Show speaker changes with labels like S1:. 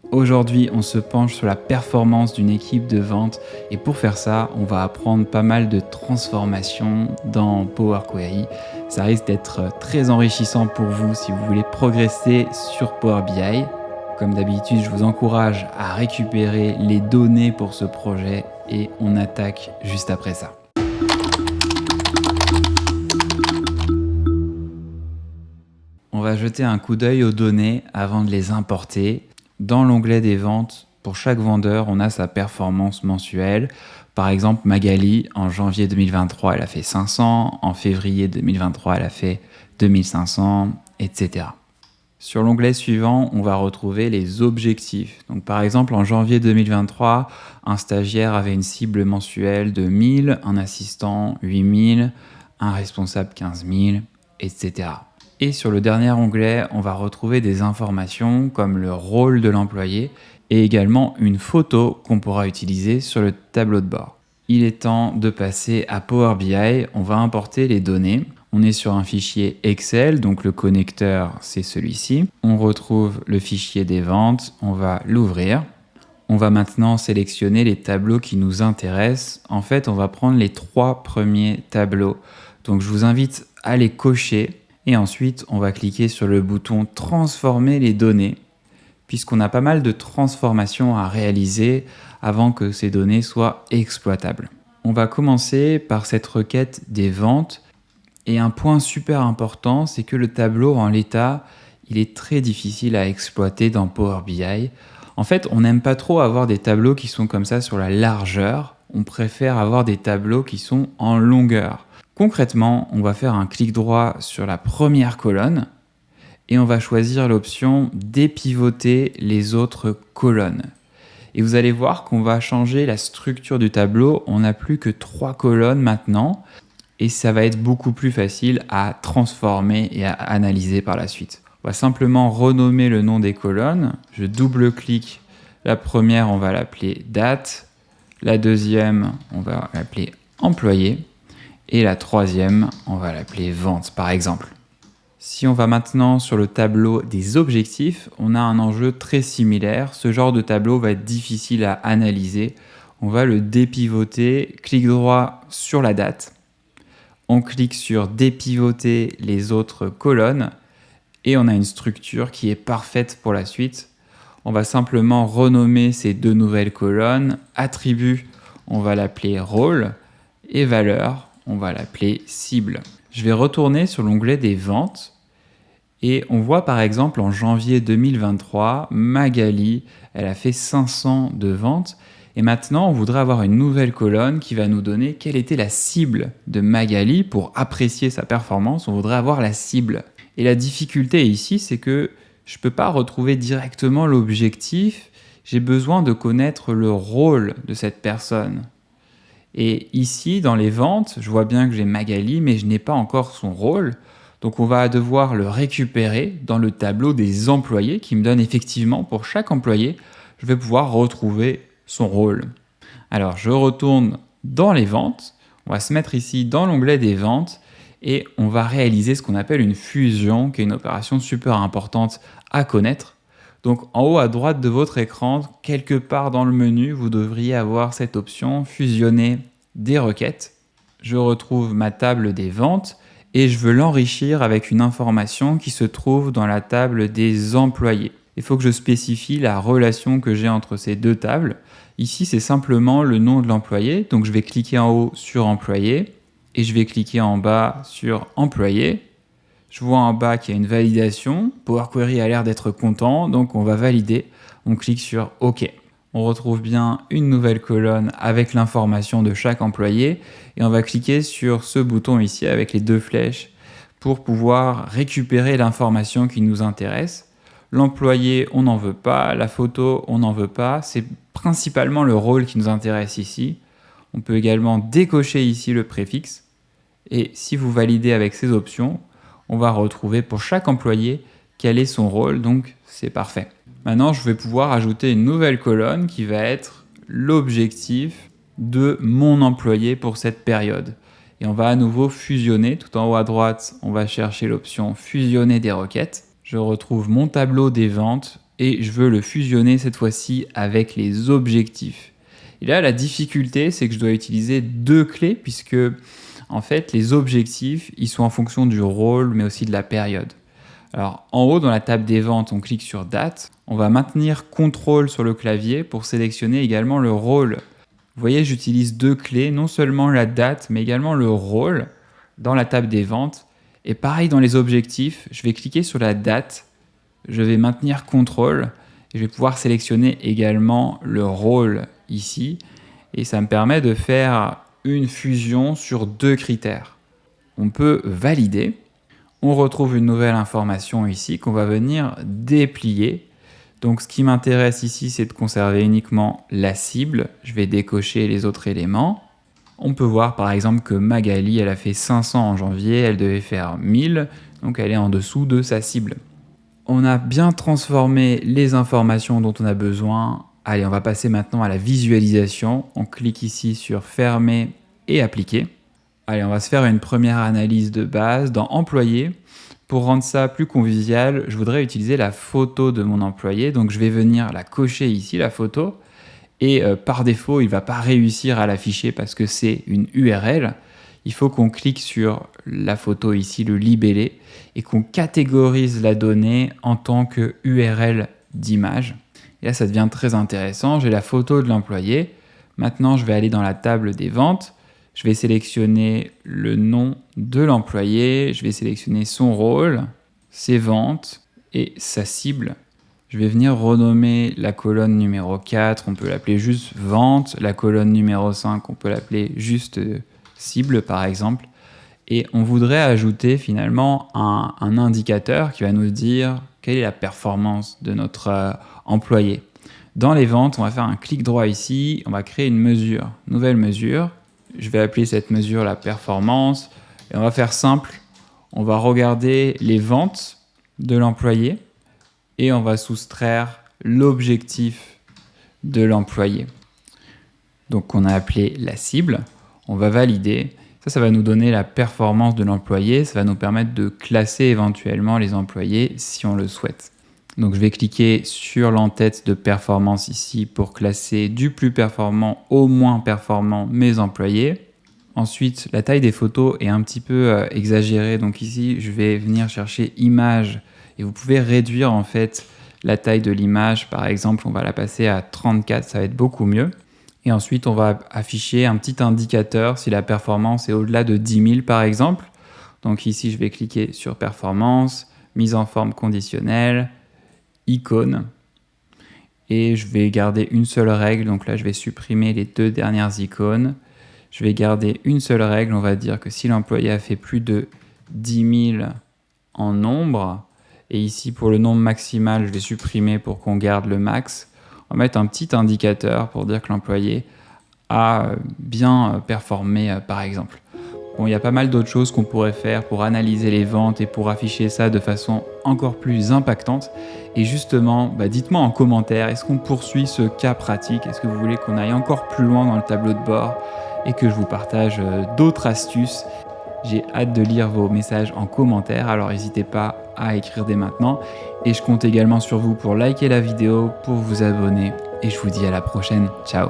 S1: Aujourd'hui, on se penche sur la performance d'une équipe de vente et pour faire ça, on va apprendre pas mal de transformations dans Power Query. Ça risque d'être très enrichissant pour vous si vous voulez progresser sur Power BI. Comme d'habitude, je vous encourage à récupérer les données pour ce projet et on attaque juste après ça. On va jeter un coup d'œil aux données avant de les importer. Dans l'onglet des ventes, pour chaque vendeur, on a sa performance mensuelle. Par exemple, Magali, en janvier 2023, elle a fait 500. En février 2023, elle a fait 2500, etc. Sur l'onglet suivant, on va retrouver les objectifs. Donc, par exemple, en janvier 2023, un stagiaire avait une cible mensuelle de 1000, un assistant 8000, un responsable 15 000, etc. Et sur le dernier onglet, on va retrouver des informations comme le rôle de l'employé et également une photo qu'on pourra utiliser sur le tableau de bord. Il est temps de passer à Power BI. On va importer les données. On est sur un fichier Excel, donc le connecteur, c'est celui-ci. On retrouve le fichier des ventes. On va l'ouvrir. On va maintenant sélectionner les tableaux qui nous intéressent. En fait, on va prendre les 3 premiers tableaux. Donc, je vous invite à les cocher. Et ensuite, on va cliquer sur le bouton « Transformer les données » puisqu'on a pas mal de transformations à réaliser avant que ces données soient exploitables. On va commencer par cette requête des ventes. Et un point super important, c'est que le tableau en l'état, il est très difficile à exploiter dans Power BI. En fait, on n'aime pas trop avoir des tableaux qui sont comme ça sur la largeur. On préfère avoir des tableaux qui sont en longueur. Concrètement, on va faire un clic droit sur la première colonne et on va choisir l'option « Dépivoter les autres colonnes ». Et vous allez voir qu'on va changer la structure du tableau. On n'a plus que 3 colonnes maintenant et ça va être beaucoup plus facile à transformer et à analyser par la suite. On va simplement renommer le nom des colonnes. Je double-clique. La première, on va l'appeler « Date ». La deuxième, on va l'appeler « Employé ». Et la troisième, on va l'appeler « Vente » par exemple. Si on va maintenant sur le tableau des objectifs, on a un enjeu très similaire. Ce genre de tableau va être difficile à analyser. On va le dépivoter, clic droit sur la date. On clique sur dépivoter les autres colonnes et on a une structure qui est parfaite pour la suite. On va simplement renommer ces 2 nouvelles colonnes. Attribut, on va l'appeler rôle et valeur, on va l'appeler cible. Je vais retourner sur l'onglet des ventes et on voit par exemple en janvier 2023, Magali, elle a fait 500 de ventes et maintenant on voudrait avoir une nouvelle colonne qui va nous donner quelle était la cible de Magali pour apprécier sa performance. On voudrait avoir la cible. Et la difficulté ici, c'est que je ne peux pas retrouver directement l'objectif. J'ai besoin de connaître le rôle de cette personne. Et ici, dans les ventes, je vois bien que j'ai Magali, mais je n'ai pas encore son rôle. Donc on va devoir le récupérer dans le tableau des employés qui me donne effectivement, pour chaque employé, je vais pouvoir retrouver son rôle. Alors je retourne dans les ventes. On va se mettre ici dans l'onglet des ventes et on va réaliser ce qu'on appelle une fusion, qui est une opération super importante à connaître. Donc en haut à droite de votre écran, quelque part dans le menu, vous devriez avoir cette option « Fusionner des requêtes ». Je retrouve ma table des ventes et je veux l'enrichir avec une information qui se trouve dans la table des employés. Il faut que je spécifie la relation que j'ai entre ces 2 tables. Ici, c'est simplement le nom de l'employé. Donc je vais cliquer en haut sur « Employé » et je vais cliquer en bas sur « Employé ». Je vois en bas qu'il y a une validation. Power Query a l'air d'être content, donc on va valider. On clique sur OK. On retrouve bien une nouvelle colonne avec l'information de chaque employé et on va cliquer sur ce bouton ici avec les 2 flèches pour pouvoir récupérer l'information qui nous intéresse. L'employé, on n'en veut pas. La photo, on n'en veut pas. C'est principalement le rôle qui nous intéresse ici. On peut également décocher ici le préfixe. Et si vous validez avec ces options, on va retrouver pour chaque employé quel est son rôle, donc c'est parfait. Maintenant, je vais pouvoir ajouter une nouvelle colonne qui va être l'objectif de mon employé pour cette période. Et on va à nouveau fusionner. Tout en haut à droite, on va chercher l'option « Fusionner des requêtes ». Je retrouve mon tableau des ventes et je veux le fusionner cette fois-ci avec les objectifs. Et là, la difficulté, c'est que je dois utiliser 2 clés puisque, en fait, les objectifs, ils sont en fonction du rôle, mais aussi de la période. Alors, en haut, dans la table des ventes, on clique sur date. On va maintenir CTRL sur le clavier pour sélectionner également le rôle. Vous voyez, j'utilise 2 clés, non seulement la date, mais également le rôle dans la table des ventes. Et pareil dans les objectifs, je vais cliquer sur la date, je vais maintenir CTRL et je vais pouvoir sélectionner également le rôle ici. Et ça me permet de faire une fusion sur 2 critères. On peut valider. On retrouve une nouvelle information ici qu'on va venir déplier. Donc ce qui m'intéresse ici, c'est de conserver uniquement la cible. Je vais décocher les autres éléments. On peut voir par exemple que Magali, elle a fait 500 en janvier, elle devait faire 1000, donc elle est en dessous de sa cible. On a bien transformé les informations dont on a besoin. Allez, on va passer maintenant à la visualisation. On clique ici sur fermer et appliquer. Allez, on va se faire une première analyse de base dans employé. Pour rendre ça plus convivial, je voudrais utiliser la photo de mon employé. Donc je vais venir la cocher ici, la photo. Et par défaut, il ne va pas réussir à l'afficher parce que c'est une URL. Il faut qu'on clique sur la photo ici, le libellé, et qu'on catégorise la donnée en tant que URL d'image. Et là, ça devient très intéressant. J'ai la photo de l'employé. Maintenant, je vais aller dans la table des ventes. Je vais sélectionner le nom de l'employé. Je vais sélectionner son rôle, ses ventes et sa cible. Je vais venir renommer la colonne numéro 4, on peut l'appeler juste vente. La colonne numéro 5, on peut l'appeler juste cible par exemple. Et on voudrait ajouter finalement un indicateur qui va nous dire quelle est la performance de notre employé. Dans les ventes, on va faire un clic droit ici, on va créer une mesure, nouvelle mesure. Je vais appeler cette mesure la performance. Et on va faire simple, on va regarder les ventes de l'employé. Et on va soustraire l'objectif de l'employé. Donc on a appelé la cible, on va valider. Ça va nous donner la performance de l'employé, ça va nous permettre de classer éventuellement les employés si on le souhaite. Donc je vais cliquer sur l'entête de performance ici pour classer du plus performant au moins performant mes employés. Ensuite, la taille des photos est un petit peu exagérée, donc ici je vais venir chercher image. Et vous pouvez réduire en fait la taille de l'image. Par exemple, on va la passer à 34, ça va être beaucoup mieux. Et ensuite, on va afficher un petit indicateur si la performance est au-delà de 10 000 par exemple. Donc ici, je vais cliquer sur performance, mise en forme conditionnelle, icône. Et je vais garder une seule règle. Donc là, je vais supprimer les 2 dernières icônes. Je vais garder une seule règle. On va dire que si l'employé a fait plus de 10 000 en nombre, et ici, pour le nombre maximal, je vais supprimer pour qu'on garde le max. On va mettre un petit indicateur pour dire que l'employé a bien performé, par exemple. Bon, il y a pas mal d'autres choses qu'on pourrait faire pour analyser les ventes et pour afficher ça de façon encore plus impactante. Et justement, dites-moi en commentaire, est-ce qu'on poursuit ce cas pratique? Est-ce que vous voulez qu'on aille encore plus loin dans le tableau de bord et que je vous partage d'autres astuces? J'ai hâte de lire vos messages en commentaire, alors n'hésitez pas à écrire dès maintenant. Et je compte également sur vous pour liker la vidéo, pour vous abonner. Et je vous dis à la prochaine. Ciao!